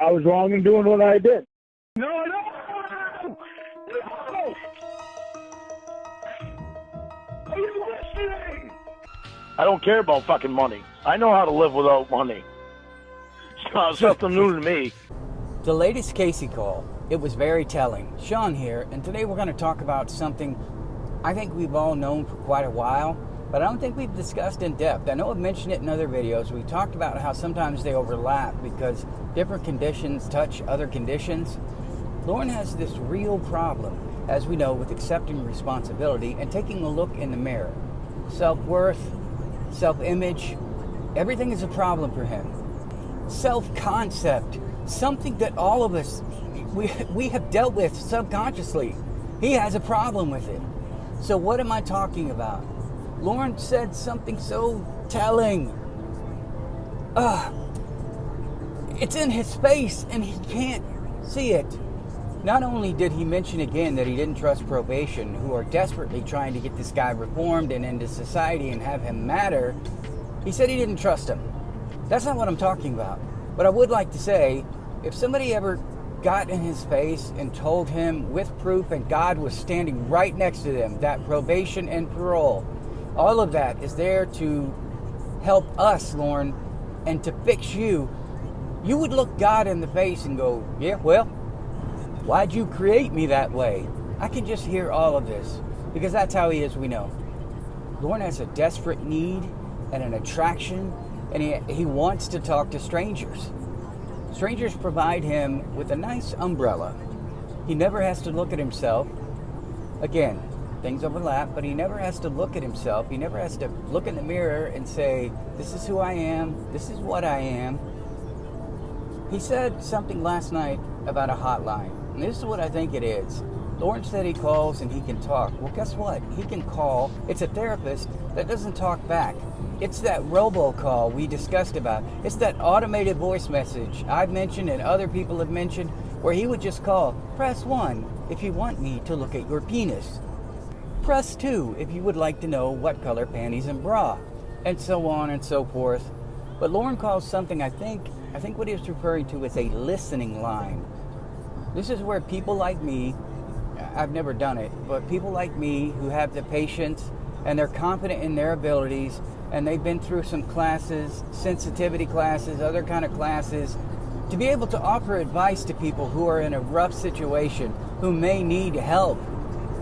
I was wrong in doing what I did. No! Are you listening? I don't care about fucking money. I know how to live without money. It's not something new to me. The latest Casey call, it was very telling. Sean here, and today we're going to talk about something I think we've all known for quite a while, but I don't think we've discussed in depth. I know I've mentioned it in other videos. We talked about how sometimes they overlap because different conditions touch other conditions. Lorne has this real problem, as we know, with accepting responsibility and taking a look in the mirror. Self-worth, self-image, everything is a problem for him. Self-concept, something that all of us, we have dealt with subconsciously. He has a problem with it. So what am I talking about? Lorne said something so telling. It's in his face and he can't see it. Not only did he mention again that he didn't trust probation, who are desperately trying to get this guy reformed and into society and have him matter, he said he didn't trust him. That's not what I'm talking about. But I would like to say, if somebody ever got in his face and told him with proof and God was standing right next to them, that probation and parole, all of that is there to help us, Lorne, and to fix you, you would look God in the face and go, yeah, well, why'd you create me that way? I can just hear all of this because that's how he is, we know. Lorne has a desperate need and an attraction, and he wants to talk to strangers. Strangers provide him with a nice umbrella. He never has to look at himself. Again, things overlap, but he never has to look at himself. He never has to look in the mirror and say, this is who I am, this is what I am. He said something last night about a hotline, and this is what I think it is. Lorne said he calls and he can talk. Well, guess what? He can call. It's a therapist that doesn't talk back. It's that robocall we discussed about. It's that automated voice message I've mentioned and other people have mentioned where he would just call, press 1 if you want me to look at your penis. Press 2 if you would like to know what color panties and bra, and so on and so forth. But Lorne calls something I think what he was referring to is a listening line. This is where people like me, I've never done it, but people like me who have the patience and they're confident in their abilities and they've been through some classes, sensitivity classes, other kind of classes, to be able to offer advice to people who are in a rough situation, who may need help,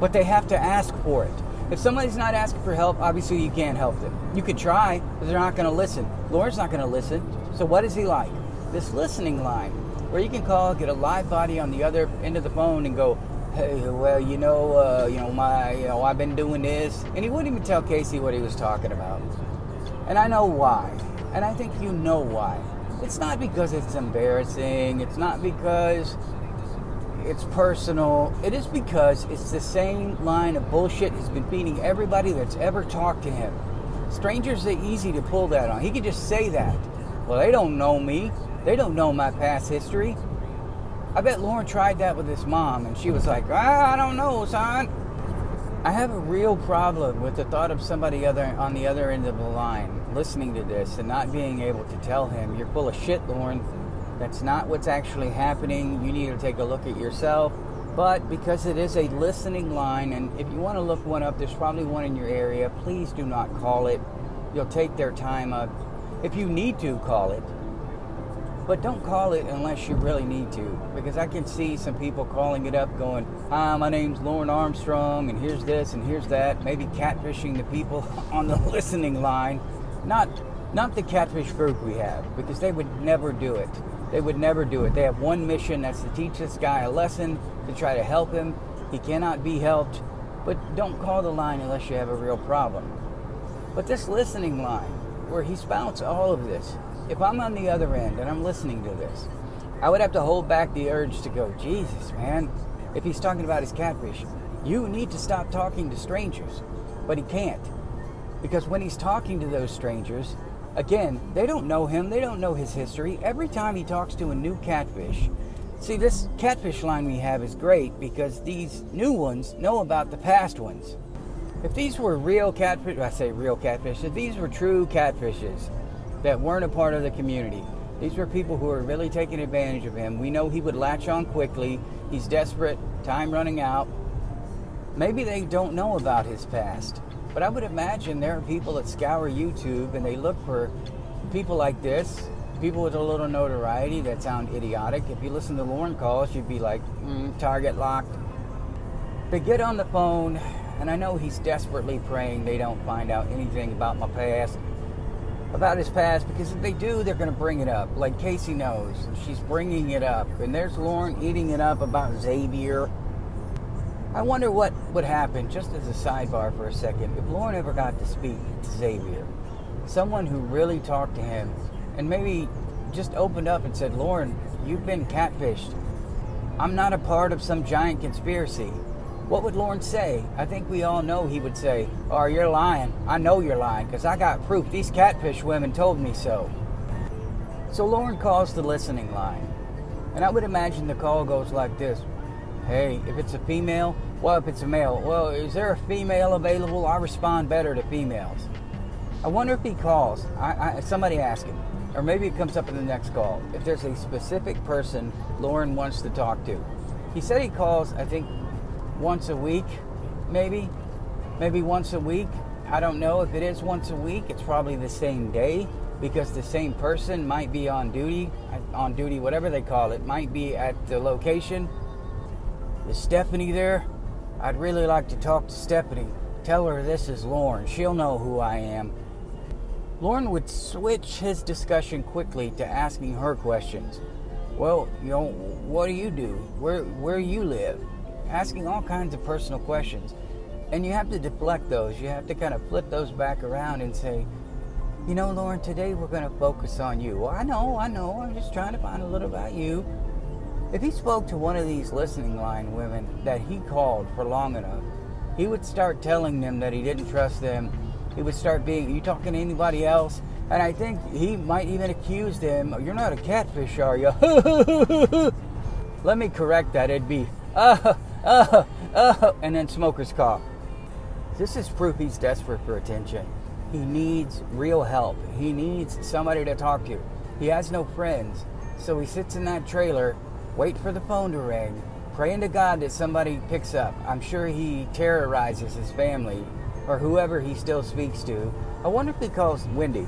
but they have to ask for it. If somebody's not asking for help, obviously you can't help them. You could try, but they're not going to listen. Lorne's not going to listen. So what is he like? This listening line, where you can call, get a live body on the other end of the phone and go, hey, well, I've been doing this. And he wouldn't even tell Casey what he was talking about. And I know why. And I think you know why. It's not because it's embarrassing. It's not because it's personal. It is because it's the same line of bullshit he's been feeding everybody that's ever talked to him. Strangers are easy to pull that on. He could just say that. Well, they don't know me. They don't know my past history. I bet Lorne tried that with his mom, and she was like, I don't know, son. I have a real problem with the thought of somebody on the other end of the line listening to this and not being able to tell him, you're full of shit, Lorne. That's not what's actually happening. You need to take a look at yourself. But because it is a listening line, and if you want to look one up, there's probably one in your area, please do not call it. You'll take their time up. If you need to, call it. But don't call it unless you really need to, because I can see some people calling it up going, hi, my name's Lorne Armstrong, and here's this and here's that, maybe catfishing the people on the listening line. Not the catfish group we have, because they would never do it. They would never do it. They have one mission, that's to teach this guy a lesson, to try to help him. He cannot be helped, but don't call the line unless you have a real problem. But this listening line, where he spouts all of this, if I'm on the other end and I'm listening to this, I would have to hold back the urge to go, Jesus, man, if he's talking about his catfish, you need to stop talking to strangers. But he can't. Because when he's talking to those strangers, again, they don't know him, they don't know his history. Every time he talks to a new catfish, see, this catfish line we have is great because these new ones know about the past ones. If these were real catfish, I say real catfish, if these were true catfishes that weren't a part of the community, These were people who were really taking advantage of him. We know he would latch on quickly. He's desperate, time running out. Maybe they don't know about his past, but I would imagine there are people that scour YouTube and they look for people like this, people with a little notoriety that sound idiotic. If you listen to Lorne calls, you'd be like, target locked. They get on the phone, and I know he's desperately praying they don't find out anything about my past, about his past, because if they do, they're going to bring it up. Like Casey knows, she's bringing it up, and there's Lorne eating it up about Xavier. I wonder what would happen, just as a sidebar for a second, if Lorne ever got to speak to Xavier, someone who really talked to him, and maybe just opened up and said, Lorne, you've been catfished. I'm not a part of some giant conspiracy. What would Lorne say? I think we all know he would say, oh, you're lying. I know you're lying, because I got proof. These catfish women told me so. So Lorne calls the listening line, and I would imagine the call goes like this. Hey, if it's a female, well, if it's a male, well, is there a female available? I respond better to females. I wonder if he calls. Somebody ask him. Or maybe it comes up in the next call. If there's a specific person Lorne wants to talk to. He said he calls, I think, once a week, maybe once a week. I don't know if it is once a week. It's probably the same day, because the same person might be on duty, whatever they call it, might be at the location. Is Stephanie there? I'd really like to talk to Stephanie. Tell her this is Lorne. She'll know who I am. Lorne would switch his discussion quickly to asking her questions. Well, what do you do? Where you live? Asking all kinds of personal questions. And you have to deflect those. You have to kind of flip those back around and say, Lorne, today we're going to focus on you. Well, I know. I'm just trying to find a little about you. If he spoke to one of these listening line women that he called for long enough, he would start telling them that he didn't trust them. He would start being, you talking to anybody else? And I think he might even accuse them, you're not a catfish, are you? Let me correct that. It'd be, and then smoker's cough. This is proof he's desperate for attention. He needs real help. He needs somebody to talk to. He has no friends. So he sits in that trailer, wait for the phone to ring, praying to God that somebody picks up. I'm sure he terrorizes his family or whoever he still speaks to. I wonder if he calls Wendy.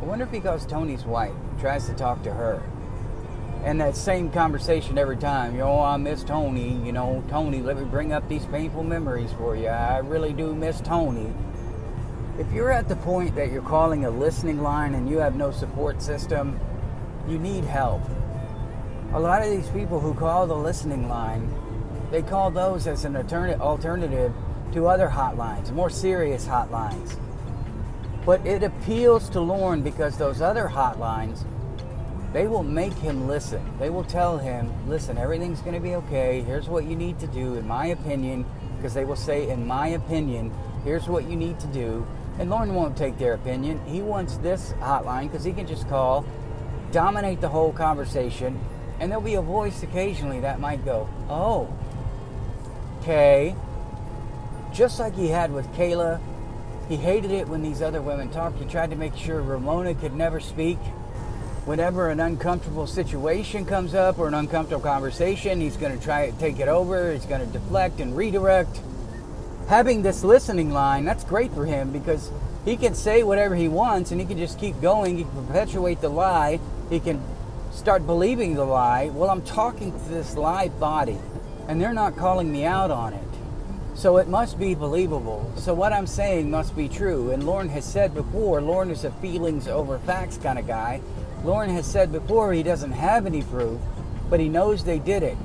I wonder if he calls Tony's wife, tries to talk to her. And that same conversation every time. I miss Tony. Tony, let me bring up these painful memories for you. I really do miss Tony. If you're at the point that you're calling a listening line and you have no support system, you need help. A lot of these people who call the listening line, they call those as an alternative to other hotlines, more serious hotlines. But it appeals to Lorne because those other hotlines, they will make him listen. They will tell him, listen, everything's going to be okay. Here's what you need to do, in my opinion, because they will say, in my opinion, here's what you need to do. And Lorne won't take their opinion. He wants this hotline because he can just call, dominate the whole conversation, and there'll be a voice occasionally that might go, oh, okay. Just like he had with Kayla, he hated it when these other women talked. He tried to make sure Ramona could never speak. Whenever an uncomfortable situation comes up or an uncomfortable conversation, he's going to try to take it over. He's going to deflect and redirect. Having this listening line, that's great for him because he can say whatever he wants and he can just keep going. He can perpetuate the lie. He can start believing the lie. Well, I'm talking to this live body and they're not calling me out on it. So it must be believable. So what I'm saying must be true. And Lorne has said before, Lorne is a feelings over facts kind of guy. Lorne has said before he doesn't have any proof, but he knows they did it.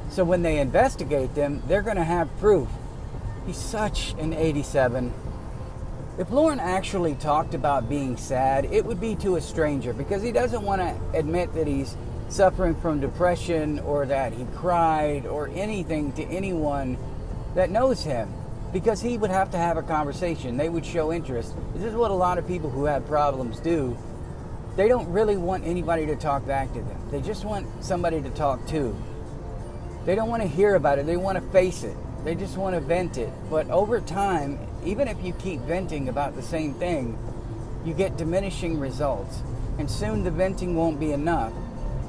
So when they investigate them, they're going to have proof. He's such an 87. If Lorne actually talked about being sad, it would be to a stranger because he doesn't want to admit that he's suffering from depression or that he cried or anything to anyone that knows him, because he would have to have a conversation. They would show interest. This is what a lot of people who have problems do. They don't really want anybody to talk back to them. They just want somebody to talk to. They don't want to hear about it. They want to face it. They just want to vent it. But over time, even if you keep venting about the same thing, you get diminishing results. And soon the venting won't be enough.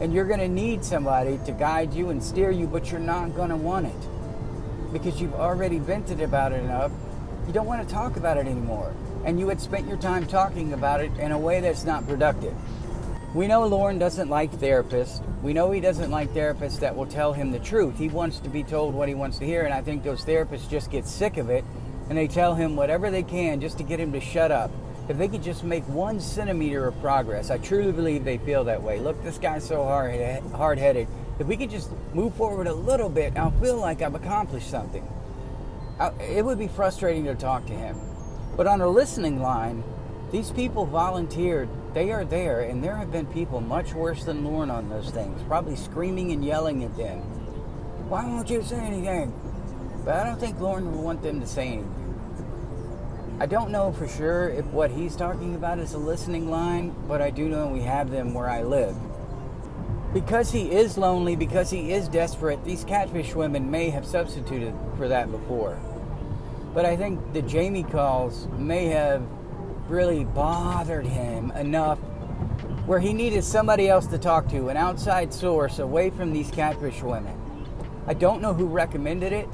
And you're going to need somebody to guide you and steer you, but you're not going to want it. Because you've already vented about it enough. You don't want to talk about it anymore. And you had spent your time talking about it in a way that's not productive. We know Lorne doesn't like therapists. We know he doesn't like therapists that will tell him the truth. He wants to be told what he wants to hear, and I think those therapists just get sick of it, and they tell him whatever they can just to get him to shut up. If they could just make 1 centimeter of progress, I truly believe they feel that way. Look, this guy's so hard-headed. If we could just move forward a little bit, I'll feel like I've accomplished something. It would be frustrating to talk to him. But on a listening line, these people volunteered. They are there, and there have been people much worse than Lorne on those things, probably screaming and yelling at them. Why won't you say anything? But I don't think Lorne would want them to say anything. I don't know for sure if what he's talking about is a listening line, but I do know we have them where I live. Because he is lonely, because he is desperate, these catfish women may have substituted for that before. But I think the Jamie calls may have really bothered him enough where he needed somebody else to talk to, an outside source away from these catfish women. I don't know who recommended it.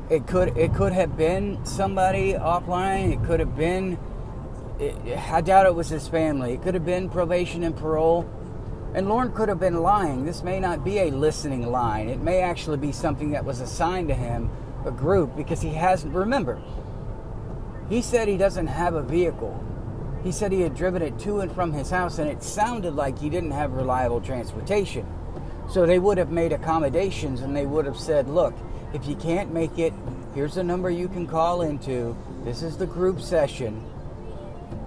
It could have been somebody offline. It could have been, I doubt it was his family. It could have been probation and parole. And Lorne could have been lying. This may not be a listening line. It may actually be something that was assigned to him, a group, because he hasn't, remember, he said he doesn't have a vehicle. He said he had driven it to and from his house, and it sounded like he didn't have reliable transportation. So they would have made accommodations, and they would have said, look, if you can't make it, here's the number you can call into. This is the group session.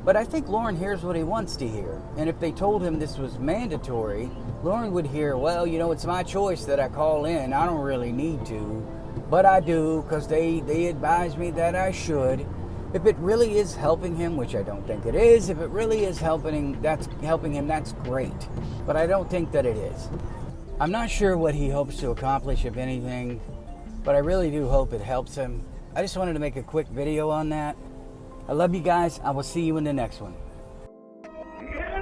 But I think Lorne hears what he wants to hear. And if they told him this was mandatory, Lorne would hear, well, you know, it's my choice that I call in. I don't really need to, but I do because they advise me that I should. If it really is helping him, which I don't think it is, if it really is helping him, that's great. But I don't think that it is. I'm not sure what he hopes to accomplish, if anything, but I really do hope it helps him. I just wanted to make a quick video on that. I love you guys. I will see you in the next one. Yeah,